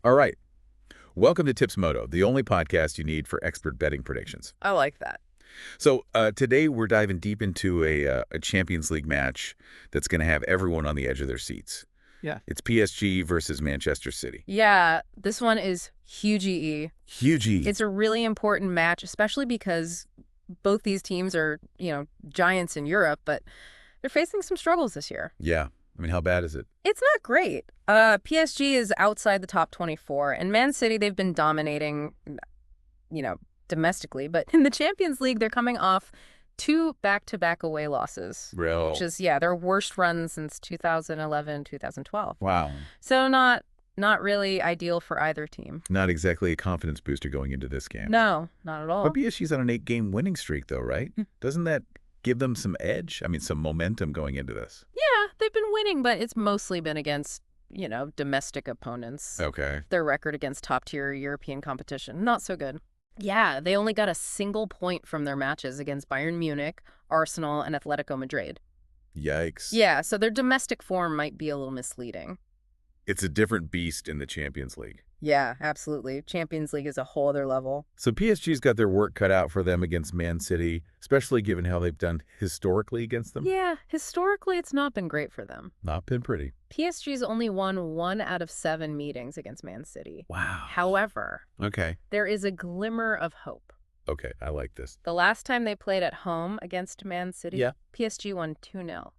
All right. Welcome to Tips Moto, the only podcast you need for expert betting predictions. I like that. So today we're diving deep into a Champions League match that's going to have everyone on the edge of their seats. Yeah. It's PSG versus Manchester City. Yeah, this one is huge. Huge. It's a really important match, especially because both these teams are, giants in Europe, but they're facing some struggles this year. Yeah. I mean, how bad is it? It's not great. PSG is outside the top 24, and Man City, they've been dominating, domestically. But in the Champions League, they're coming off 2 back-to-back away losses. Real. Which is, their worst run since 2011, 2012. Wow. So not really ideal for either team. Not exactly a confidence booster going into this game. No, not at all. But PSG's on an 8-game winning streak, though, right? Doesn't that give them some edge? I mean, some momentum going into this. Yeah, they've been winning, but it's mostly been against, domestic opponents. Okay. Their record against top-tier European competition, not so good. Yeah, they only got a single point from their matches against Bayern Munich, Arsenal, and Atletico Madrid. Yikes. Yeah, so their domestic form might be a little misleading. It's a different beast in the Champions League. Yeah, absolutely. Champions League is a whole other level. So PSG's got their work cut out for them against Man City, especially given how they've done historically against them. Yeah, historically it's not been great for them. Not been pretty. PSG's only won 1 out of 7 meetings against Man City. Wow. However, Okay. there is a glimmer of hope. Okay, I like this. The last time they played at home against Man City, Yeah. PSG won 2-0.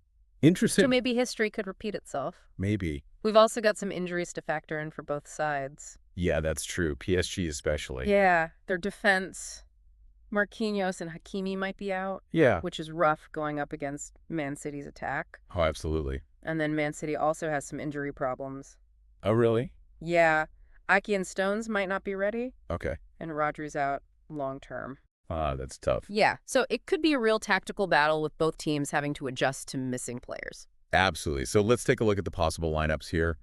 Interesting. So maybe history could repeat itself. Maybe. We've also got some injuries to factor in for both sides. Yeah, that's true. PSG especially. Yeah, their defense, Marquinhos and Hakimi might be out, Yeah. which is rough going up against Man City's attack. Oh, absolutely. And then Man City also has some injury problems. Oh, really? Yeah, Ake and Stones might not be ready, Okay. and Rodri's out long term. Ah, that's tough. Yeah, so it could be a real tactical battle with both teams having to adjust to missing players. Absolutely. So let's take a look at the possible lineups here.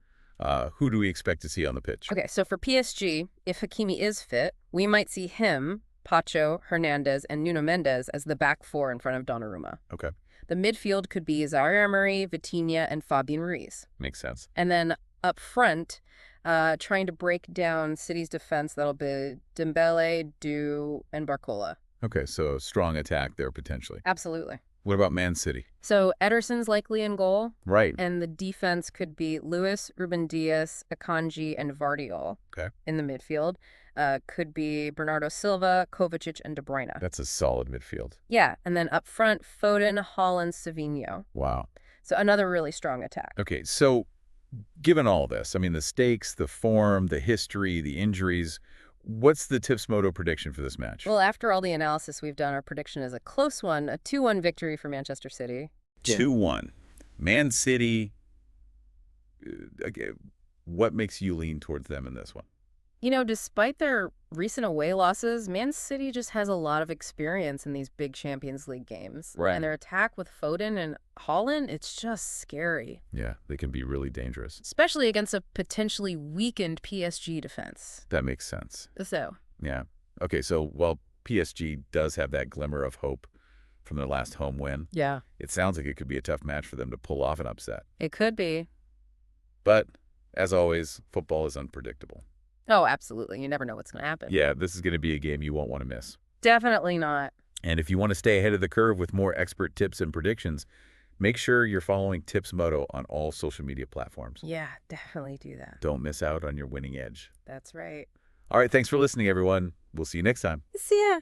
Who do we expect to see on the pitch? Okay, so for PSG, if Hakimi is fit, we might see him, Pacho, Hernandez, and Nuno Mendes as the back four in front of Donnarumma. Okay. The midfield could be Zaïre-Emery, Vitinha, and Fabian Ruiz. Makes sense. And then up front, trying to break down City's defense, that'll be Dembele, Du, and Barcola. Okay, so strong attack there potentially. Absolutely. What about Man City? So Ederson's likely in goal, Right. and the defense could be Luis, Ruben Diaz, Akanji, and Vardiol. Okay. In the midfield. Could be Bernardo Silva, Kovacic, and De Bruyne. That's a solid midfield. Yeah, and then up front, Foden, Haaland, Savinho. Wow. So another really strong attack. Okay, so given all this, I mean, the stakes, the form, the history, the injuries, what's the Tips Moto prediction for this match? Well, after all the analysis we've done, our prediction is a close one, a 2-1 victory for Manchester City. 2-1. Man City, okay, what makes you lean towards them in this one? Despite their recent away losses, Man City just has a lot of experience in these big Champions League games. Right. And their attack with Foden and Haaland, it's just scary. Yeah, they can be really dangerous. Especially against a potentially weakened PSG defense. That makes sense. So, Yeah. Okay, so while PSG does have that glimmer of hope from their last home win, yeah, it sounds like it could be a tough match for them to pull off an upset. it could be. But, as always, football is unpredictable. Oh, absolutely. You never know what's going to happen. Yeah, this is going to be a game you won't want to miss. Definitely not. And if you want to stay ahead of the curve with more expert tips and predictions, make sure you're following Tips Moto on all social media platforms. Yeah, definitely do that. Don't miss out on your winning edge. That's right. All right, thanks for listening, everyone. We'll see you next time. See ya.